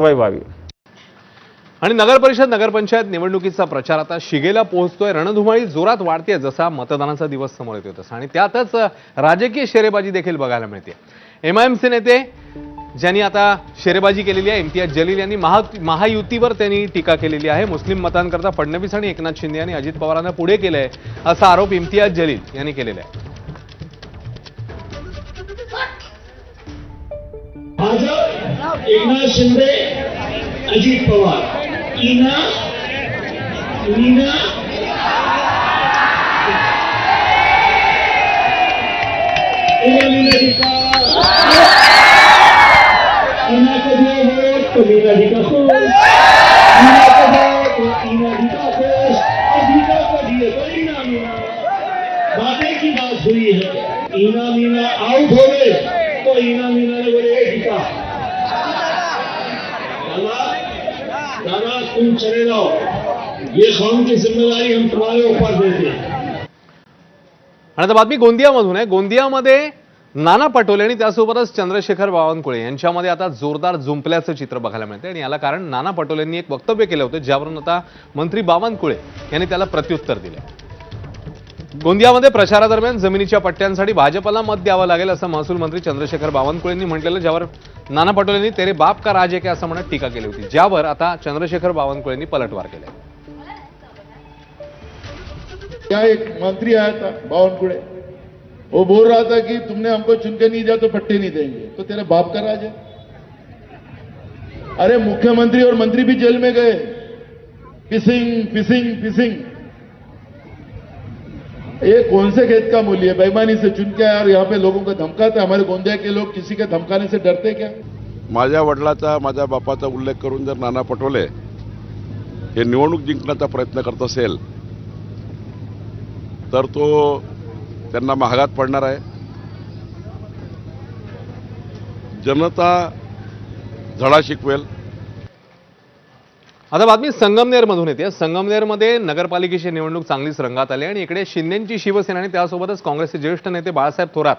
व्हावी। आणि नगर परिषद नगरपंचायत निवडणुकीचा प्रचार आता शिगेला पोहोचतोय। रणधुमाळी जोरात वाढते जसा मतदानाचा दिवस समोर येतोय तसा, आणि त्यातच राजकीय शेरेबाजी देखील बघायला मिळते। एमआयएमचे नेते ज्यांनी आता शेरेबाजी केलेली आहे, इम्तियाज जलील यांनी महायुतीवर त्यांनी टीका केलेली आहे। मुस्लिम मतांकरता फडणवीस आणि एकनाथ शिंदे यांनी अजित पवारांना पुढे केलंय असा आरोप इम्तियाज जलील यांनी केलेला आहे। एकनाथ शिंदे, अजित पवार, मीना मीना मीना को दिया वोट तो मीना जी का खुश, मीना को वोट तो मीना जी का खुश, और मीना को दिए तो मीना मीना। बातें की बात हुई है, मीना मीना आउट हो गए तो मीना मीना ने बोले टीका, दादा तुम चले जाओ, ये कौम की जिम्मेदारी हम तुम्हारे ऊपर देते हैं। आणि आता बातमी गोंदियामधून आहे। गोंदियामध्ये नाना पटोले आणि त्यासोबतच चंद्रशेखर बावनकुळे यांच्यामध्ये आता जोरदार जुंपल्याचं चित्र बघायला मिळते। आणि याला कारण नाना पटोलेंनी एक वक्तव्य केलं होतं, ज्यावरून आता मंत्री बावनकुळे यांनी त्याला प्रत्युत्तर दिलं। गोंदियामध्ये प्रचारादरम्यान जमिनीच्या पट्ट्यांसाठी भाजपला मत द्यावं लागेल असं महसूल मंत्री चंद्रशेखर बावनकुळेंनी म्हटलेलं, ज्यावर नाना पटोलेंनी तेरे बाप का राज है क्या असं म्हणत टीका केली होती, ज्यावर आता चंद्रशेखर बावनकुळेंनी पलटवार केलाय। क्या एक मंत्री आया था बावनकुळे, वो बोल रहा था कि तुमने हमको चुनके नहीं दिया तो पट्टे नहीं देंगे, तो तेरे बाप का राज है। अरे मुख्यमंत्री और मंत्री भी जेल में गए, फिशिंग फिशिंग फिशिंग। ये कौन से खेत का मूल्य है? बेईमानी से चुन के यार यहाँ पे लोगों को धमकाते। हमारे गोंदिया के लोग किसी के धमकाने से डरते क्या? माझ्या वडिलाचा माझ्या बापाचा उल्लेख करून जर नाना पटोले हे निवडणूक जिंकण्याचा प्रयत्न करत असेल तर तो त्यांना महागात पडणार आहे। जनता धडा शिकवेल। आता बातमी संगमनेरमधून येते। संगमनेरमध्ये नगरपालिकेची निवडणूक चांगलीच रंगात आली आणि इकडे शिंदेंची शिवसेना आणि त्यासोबतच काँग्रेसचे ज्येष्ठ नेते बाळासाहेब थोरात